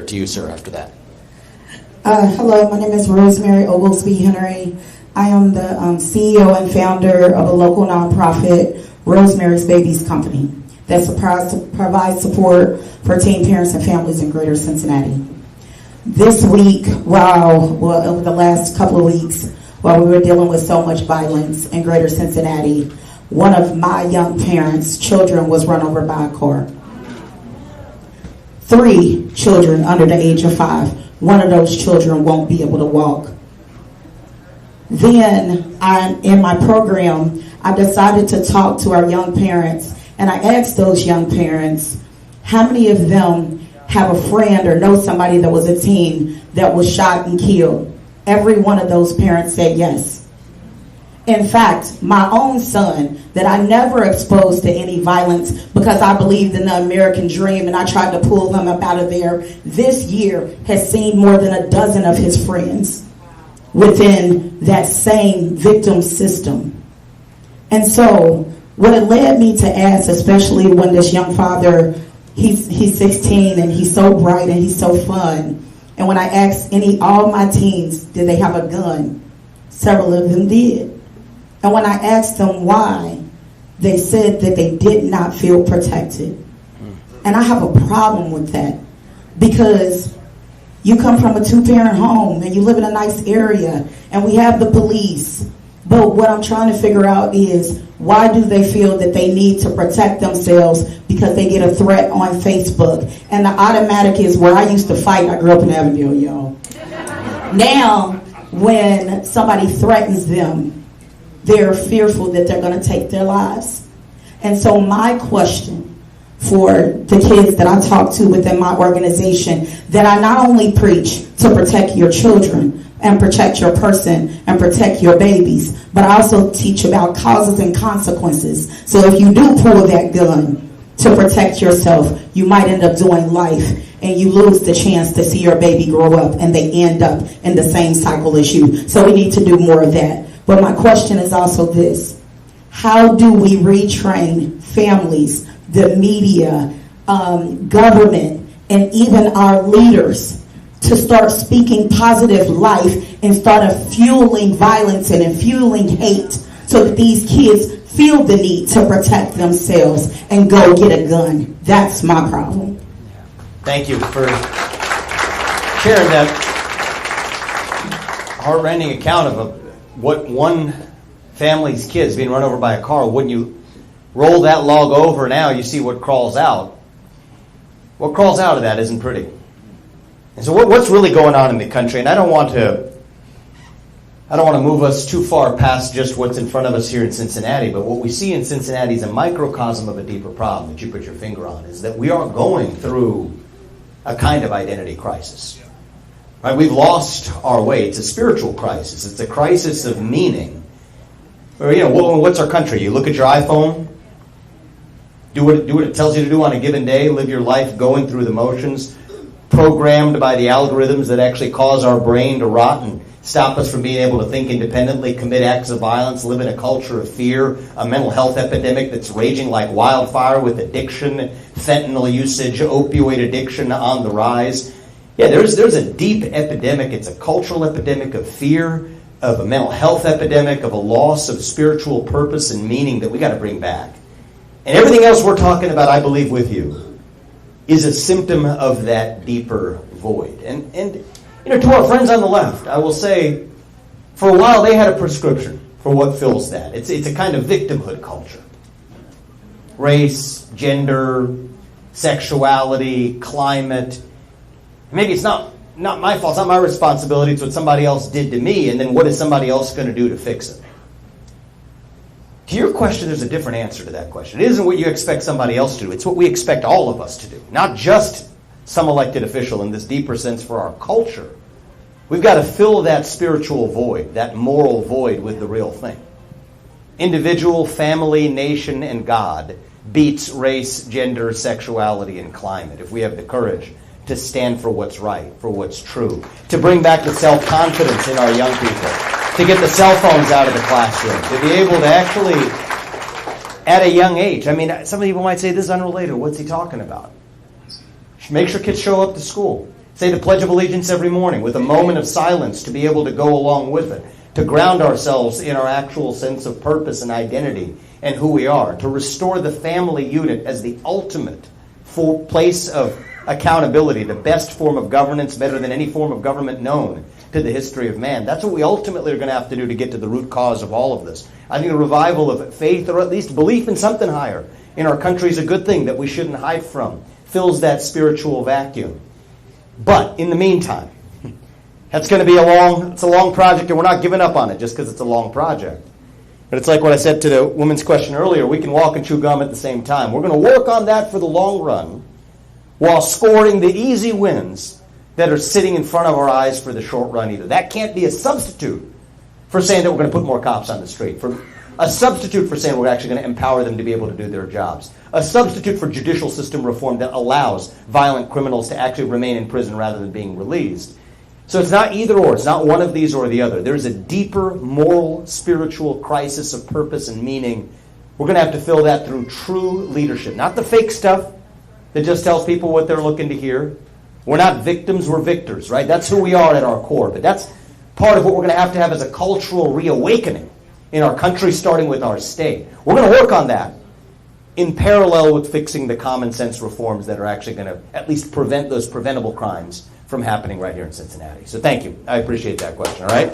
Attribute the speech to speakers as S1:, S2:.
S1: to you, sir, after that.
S2: Hello, my name is Rosemary Oglesby Henry. I am the CEO and founder of a local nonprofit, Rosemary's Babies Company, that provides support for teen parents and families in Greater Cincinnati. This week, over the last couple of weeks, while we were dealing with so much violence in Greater Cincinnati, one of my young parents' children was run over by a car. 3 children under the age of 5. One of those children won't be able to walk. Then, in my program, I decided to talk to our young parents, and I asked those young parents, how many of them have a friend or know somebody that was a teen that was shot and killed? Every one of those parents said yes. In fact, my own son, that I never exposed to any violence because I believed in the American dream and I tried to pull him up out of there, this year has seen more than a dozen of his friends within that same victim system. And so what it led me to ask, especially when this young father, he's 16 and he's so bright and he's so fun. And when I asked all my teens, did they have a gun? Several of them did. And when I asked them why, they said that they did not feel protected. And I have a problem with that because you come from a 2-parent home and you live in a nice area and we have the police. But what I'm trying to figure out is, why do they feel that they need to protect themselves because they get a threat on Facebook? And the automatic is, where I used to fight, I grew up in Avondale, y'all. Now, when somebody threatens them, they're fearful that they're going to take their lives. And so my question for the kids that I talk to within my organization, that I not only preach to protect your children and protect your person and protect your babies, but I also teach about causes and consequences. So if you do pull that gun to protect yourself, you might end up doing life and you lose the chance to see your baby grow up and they end up in the same cycle as you. So we need to do more of that. But my question is also this: how do we retrain families, the media, government, and even our leaders to start speaking positive life instead of fueling violence and fueling hate, so that these kids feel the need to protect themselves and go get a gun? That's my problem.
S1: Thank you for sharing that heartrending account of what one family's kids being run over by a car. When you roll that log over now, you see what crawls out. What crawls out of that isn't pretty. And so what's really going on in the country? And I don't want to move us too far past just what's in front of us here in Cincinnati, but what we see in Cincinnati is a microcosm of a deeper problem that you put your finger on, is that we are going through a kind of identity crisis. Right? We've lost our way. It's a spiritual crisis. It's a crisis of meaning. Or, what's our country? You look at your iPhone, do what it tells you to do on a given day, live your life going through the motions, programmed by the algorithms that actually cause our brain to rot and stop us from being able to think independently, commit acts of violence, live in a culture of fear, a mental health epidemic that's raging like wildfire with addiction, fentanyl usage, opioid addiction on the rise. Yeah, there's a deep epidemic. It's a cultural epidemic of fear, of a mental health epidemic, of a loss of spiritual purpose and meaning that we got to bring back. And everything else we're talking about, I believe with you, is a symptom of that deeper void. And to our friends on the left, I will say, for a while they had a prescription for what fills that. It's a kind of victimhood culture. Race, gender, sexuality, climate. Maybe it's not my fault, it's not my responsibility, it's what somebody else did to me, and then what is somebody else going to do to fix it? To your question, there's a different answer to that question. It isn't what you expect somebody else to do, it's what we expect all of us to do. Not just some elected official in this deeper sense for our culture. We've got to fill that spiritual void, that moral void, with the real thing. Individual, family, nation, and God beats race, gender, sexuality, and climate if we have the courage to stand for what's right, for what's true, to bring back the self-confidence in our young people, to get the cell phones out of the classroom, to be able to actually, at a young age, some people might say this is unrelated. What's he talking about? Make sure kids show up to school. Say the Pledge of Allegiance every morning with a moment of silence to be able to go along with it, to ground ourselves in our actual sense of purpose and identity and who we are, to restore the family unit as the ultimate place of accountability, the best form of governance, better than any form of government known to the history of man. That's what we ultimately are going to have to do to get to the root cause of all of this. I think a revival of faith, or at least belief in something higher in our country, is a good thing that we shouldn't hide from. Fills that spiritual vacuum. But in the meantime, that's going to be a long project, and we're not giving up on it just because it's a long project. But it's like what I said to the woman's question earlier, we can walk and chew gum at the same time. We're going to work on that for the long run while scoring the easy wins that are sitting in front of our eyes for the short run either. That can't be a substitute for saying that we're going to put more cops on the street, for a substitute for saying we're actually going to empower them to be able to do their jobs, a substitute for judicial system reform that allows violent criminals to actually remain in prison rather than being released. So it's not either or. It's not one of these or the other. There's a deeper moral, spiritual crisis of purpose and meaning. We're going to have to fill that through true leadership, not the fake stuff that just tells people what they're looking to hear. We're not victims, we're victors, right? That's who we are at our core. But that's part of what we're going to have as a cultural reawakening in our country, starting with our state. We're going to work on that in parallel with fixing the common sense reforms that are actually going to at least prevent those preventable crimes from happening right here in Cincinnati. So thank you. I appreciate that question, all right?